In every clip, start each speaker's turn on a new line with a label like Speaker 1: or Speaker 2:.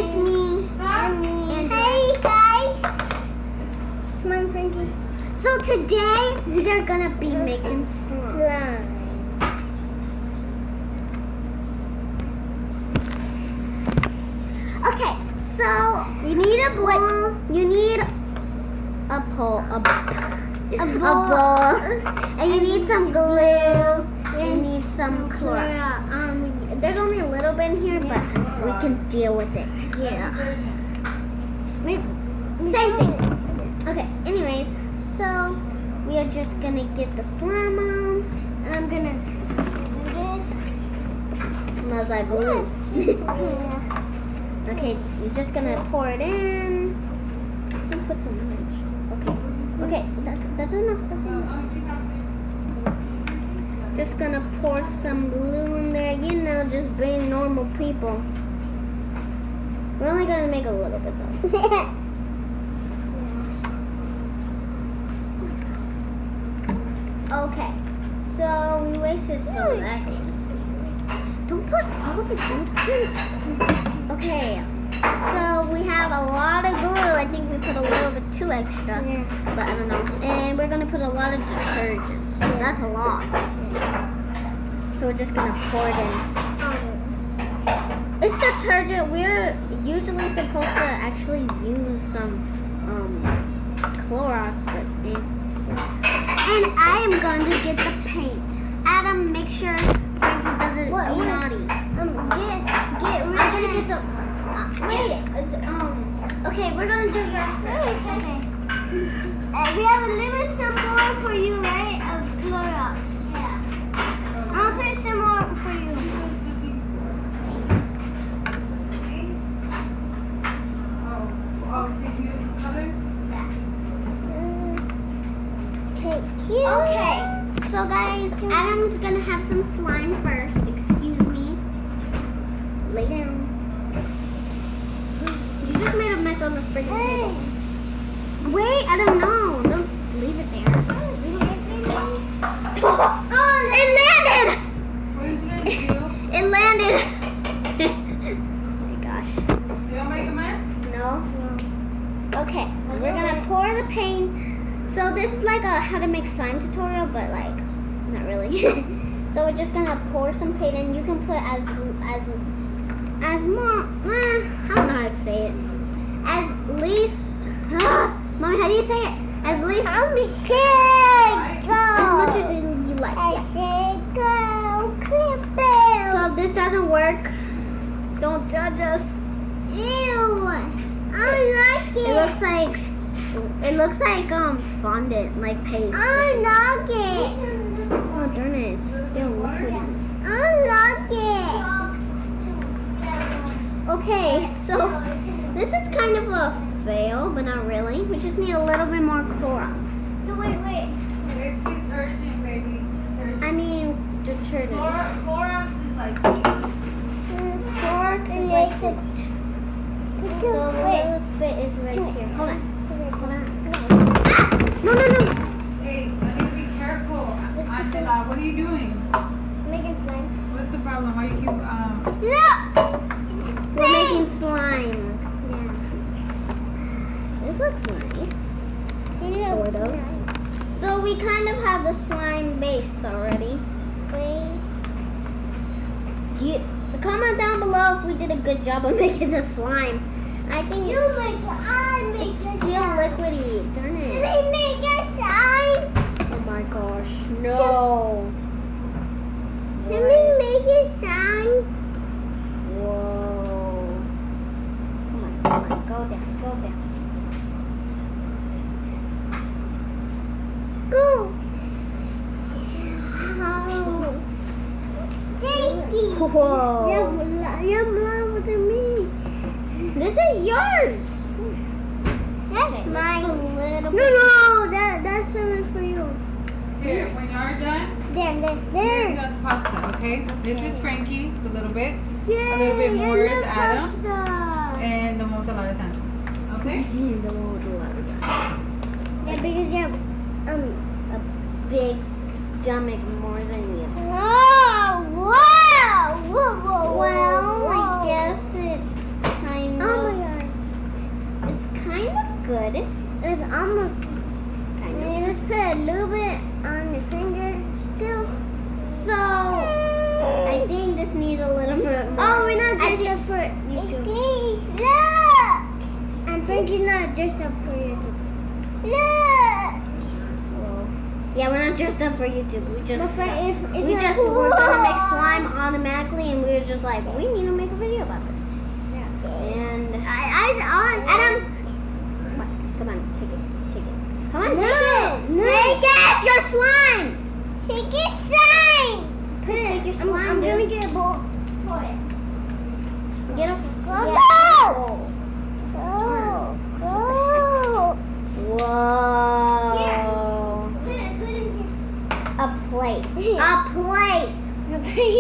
Speaker 1: it's me. And hey guys. Come on, Frankie. So today they're gonna be making slime. Okay, so you need a bowl. You need a bowl, and you need some glue. You need some Clorox. There's only a little bit in here, but we can deal with it. Yeah. Same thing. Okay. Anyways, so we are just gonna get the slime on, and I'm gonna do this. It smells like glue. Yeah. Okay, you're just gonna pour it in. And put some orange. Okay, that's enough. Just gonna pour some glue in there. You know, just being normal people. We're only gonna make a little bit though. Okay, so we wasted some of that. Don't put all of it, dude. Okay, so we have a lot of glue. I think we put a little bit too extra, but I don't know. And we're gonna put a lot of detergent. That's a lot. So we're just gonna pour it in. It's detergent. We're usually supposed to actually use some Clorox, but and I am going to get the paint. Adam, make sure Frankie doesn't be naughty. Get ready. I'm gonna get the. Okay, we're gonna do yours first. Okay. We have a little some more for you, right? Of Clorox. Yeah. I'll put some more for you. Okay, so guys, Adam's gonna have some slime first. Excuse me. Lay down. You just made a mess on the freaking table. Wait, Adam, no. Don't leave it there. Oh, it landed!
Speaker 2: What did you guys do?
Speaker 1: It landed. Oh my gosh.
Speaker 2: You don't make a mess?
Speaker 1: No. Okay, we're gonna pour the paint. So this is like a how to make slime tutorial, but like not really. So we're just gonna pour some paint, and you can put as more. I don't know how to say it. As least. Mommy, how do you say it? As least. As much as you like. So if this doesn't work, don't judge us. Ew! I like it. It looks like fondant, like paste. I like it. Oh darn it, it's still liquidy. I like it. Okay, so this is kind of a fail, but not really. We just need a little bit more Clorox. No, wait.
Speaker 2: It's detergent, baby. Detergent.
Speaker 1: I mean detergent.
Speaker 2: Clorox is like
Speaker 1: Clorox is like so the little spit is right here. Hold on. No.
Speaker 2: Hey, I need to be careful. Angela, what are you doing?
Speaker 1: Making slime.
Speaker 2: What's the problem? Why you keep
Speaker 1: Look! We're making slime. Yeah. This looks nice. Sort of. So we kind of have the slime base already. Comment down below if we did a good job of making the slime. I think it's still liquidy. Darn it. Can we make a slime? Oh my gosh, no. Can we make a slime? Whoa. Come on, go down. Go. Stinky. Whoa. You have more than me. This is yours. That's mine. No, that's something for you.
Speaker 2: Here, when you're done,
Speaker 1: There.
Speaker 2: here's just pasta, okay? This is Frankie's, a little bit.
Speaker 1: Yay,
Speaker 2: A little bit more is Adam's.
Speaker 1: pasta.
Speaker 2: And the one with a lot of Sancho's. Okay?
Speaker 1: The one with a lot of guys. Yeah, because you have a big stomach more than you. Whoa! Well, I guess it's kind of Frankie's not dressed up for YouTube. Yeah. Well, yeah, we're not dressed up for YouTube. We just we're gonna make slime automatically, and we were just like, we need to make a video about this. Yeah. And what? Come on, take it. Come on, take it. No. Take it. Your slime. Take your slime. Take your slime. I'm gonna get a bowl for it. Get a bowl. Whoa. A plate. A plate.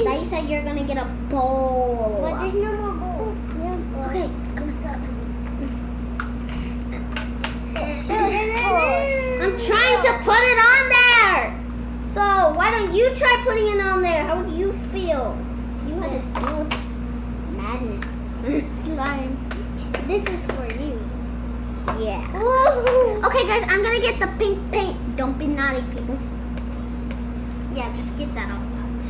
Speaker 1: Now you said you're gonna get a bowl. But there's no more bowls. Yeah. Okay, come on. I'm trying to put it on there. So why don't you try putting it on there? How would you feel if you had to deal with this madness? Slime. This is for you. Yeah. Woo. Okay, guys, I'm gonna get the pink paint. Don't be naughty, people. Yeah, just get that all out.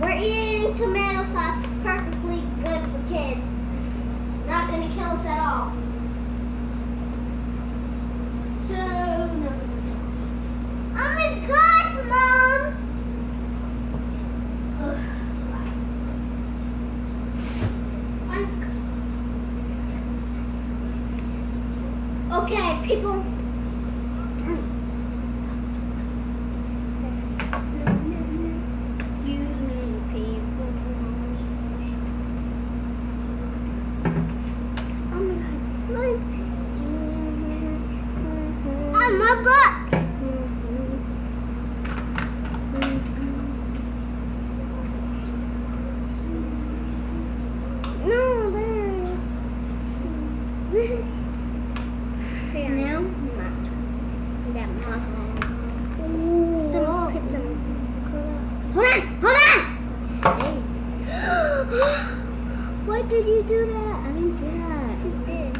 Speaker 1: We're eating tomato sauce. Perfectly good for kids. Not gonna kill us at all. So, no. Oh my gosh, Mom! Okay, people. Excuse me, people. Oh my God. My butt. No, there. Now, not. That not. Hold on. Hey. Why did you do that? I didn't do that. You did.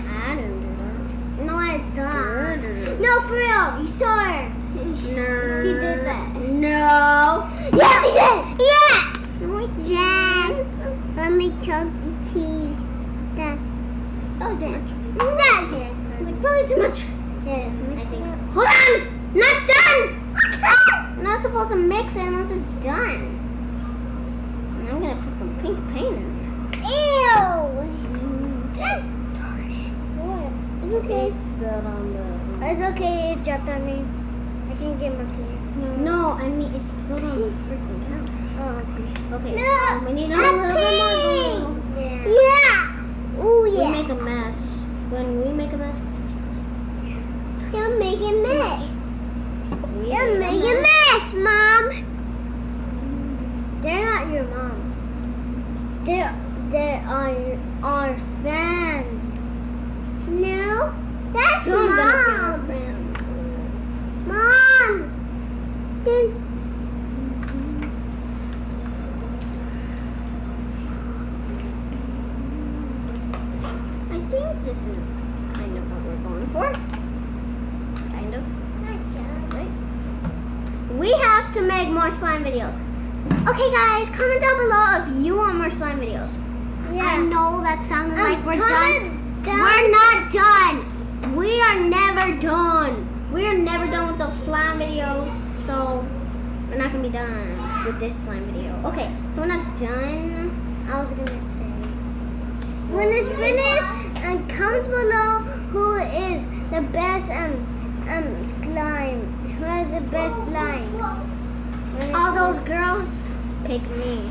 Speaker 1: I didn't do that. No, I thought. No, for real. You saw her. No. She did that. No. Yes, he did. Yes. Yes. Let me chug the cheese. That. Oh, that. Like probably too much. Yeah, I think so. Hold on. Not done. I'm not supposed to mix it unless it's done. And I'm gonna put some pink paint in there. Ew. Darn it. What? It's okay. It's spilled on the. It's okay. It dropped on me. I can get my paint. No, I mean it's spilled on the freaking couch. Oh, okay. Okay. No, we need a little bit more glue. Yeah. Oh yeah. We make a mess. When we make a mess. Don't make a mess. Don't make a mess, Mom. They're not your mom. They are our fans. No, that's Mom. Mom. Then. I think this is kind of what we're going for. Kind of. Right? We have to make more slime videos. Okay, guys, comment down below if you want more slime videos. Yeah. I know that sounded like we're done. We're not done. We are never done. We are never done with those slime videos. So, we're not going to be done with this slime video. Okay, so we're not done. I was going to say. When it's finished, comment below who is the best slime. Who has the best slime? All those girls pick me.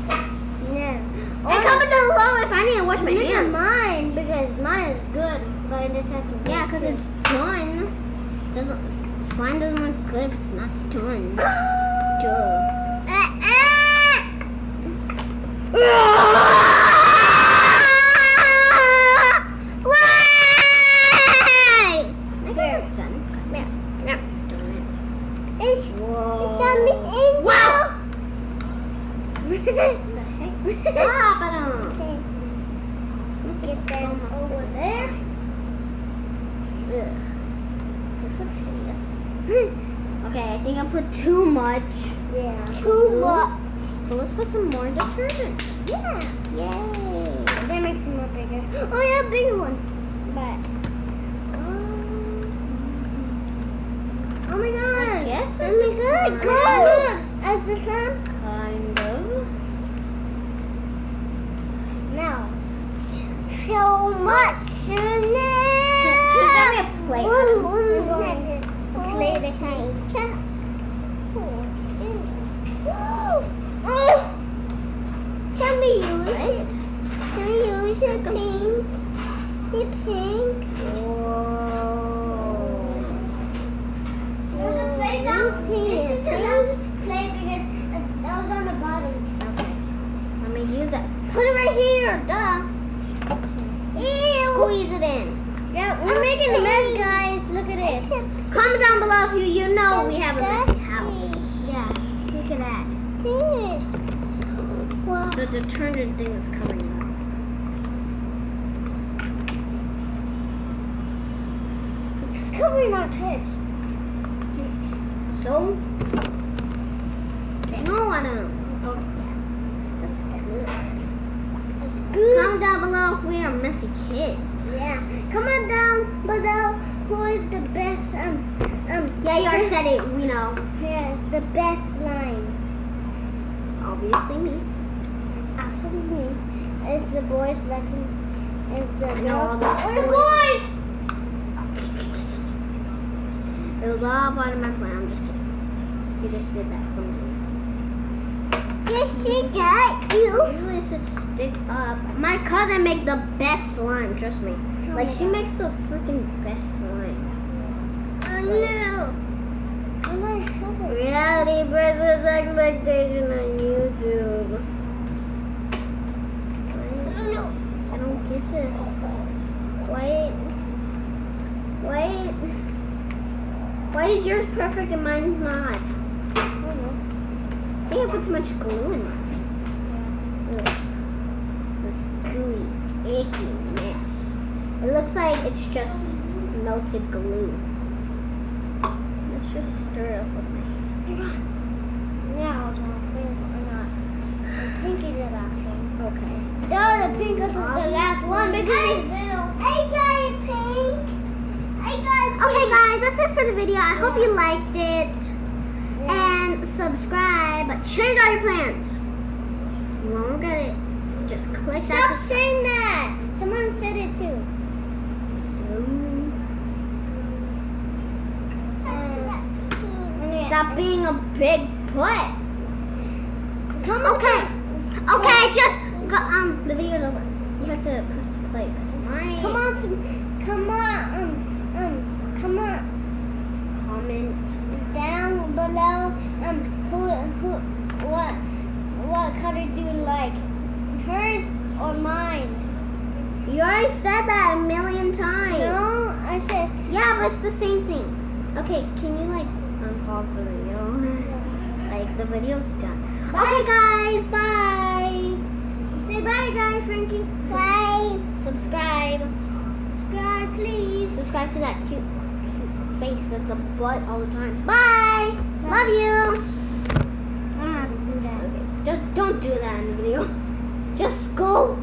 Speaker 1: Yeah. And comment down below if I need to wash my hands. Mine, because mine is good, but I just have to. Yeah, because it's done. Slime doesn't look good if it's not done. Duh. Stop it. Okay. Get that over there. Ugh. This looks hideous. Okay, I think I put too much. Yeah. Too much. So let's put some more detergent. Yeah. Yay. That makes it more bigger. Oh yeah, bigger one. But This is good. Good. As the sun.
Speaker 3: Kind of.
Speaker 1: Now. So much.
Speaker 3: Can you get me a plate?
Speaker 1: A plate of cake. Can we use it? Can we use it pink? The pink. There's a plate down. This is the last plate because that was on the bottom.
Speaker 3: Okay. Let me use that.
Speaker 1: Put it right here. Duh. Ew.
Speaker 3: Squeeze it in.
Speaker 1: Yeah, we're making a mess, guys. Look at this.
Speaker 3: Comment down below if you know we have a messy house.
Speaker 1: Yeah, look at that. Finished. Wow.
Speaker 3: The detergent thing is coming up.
Speaker 1: It's covering our heads.
Speaker 3: So? No, I don't.
Speaker 1: Okay.
Speaker 3: That's good.
Speaker 1: That's good.
Speaker 3: Comment down below if we are messy kids.
Speaker 1: Yeah. Comment down below who is the best
Speaker 3: Yeah, you already said it. We know.
Speaker 1: yes, the best slime.
Speaker 3: Obviously me.
Speaker 1: Actually me. It's the boys that can it's the
Speaker 3: No,
Speaker 1: girls.
Speaker 3: the
Speaker 1: Or the boys!
Speaker 3: It was all part of my plan. I'm just kidding. You just did that clumsiness.
Speaker 1: Yes, she got you.
Speaker 3: Usually it says stick up. My cousin make the best slime. Trust me. Like she makes the freaking best slime.
Speaker 1: Oh no. I might have it.
Speaker 3: Reality versus expectation on YouTube. I don't get this. Why is yours perfect and mine's not?
Speaker 1: I don't know.
Speaker 3: I think I put too much glue in mine. Ugh. This gooey, icky mess. It looks like it's just melted glue. Let's just stir it up with my hand.
Speaker 1: Now it's my finger or not. The pink is the last one.
Speaker 3: Okay.
Speaker 1: No, the pink is the last one because it's little. I got it pink. I got it.
Speaker 3: Okay, guys, that's it for the video. I hope you liked it. And subscribe. Change all your plans. You won't get it. Just click
Speaker 1: Stop
Speaker 3: that.
Speaker 1: saying that. Someone said it too.
Speaker 3: Stop being a big butt.
Speaker 1: Come
Speaker 3: Okay. Okay, just go, the video's over. You have to press play because my
Speaker 1: Come on, come on.
Speaker 3: comment
Speaker 1: Down below, what color do you like? Hers or mine?
Speaker 3: You already said that a million times.
Speaker 1: No, I said.
Speaker 3: Yeah, but it's the same thing. Okay, can you like unpause the video? Like the video's done.
Speaker 1: Bye.
Speaker 3: Okay, guys, bye.
Speaker 1: Say bye, guys, Frankie. Bye.
Speaker 3: Subscribe.
Speaker 1: Subscribe, please.
Speaker 3: Subscribe to that cute face that's a butt all the time. Bye. Love you.
Speaker 1: I don't have to do that.
Speaker 3: Okay, just don't do that in the video. Just go.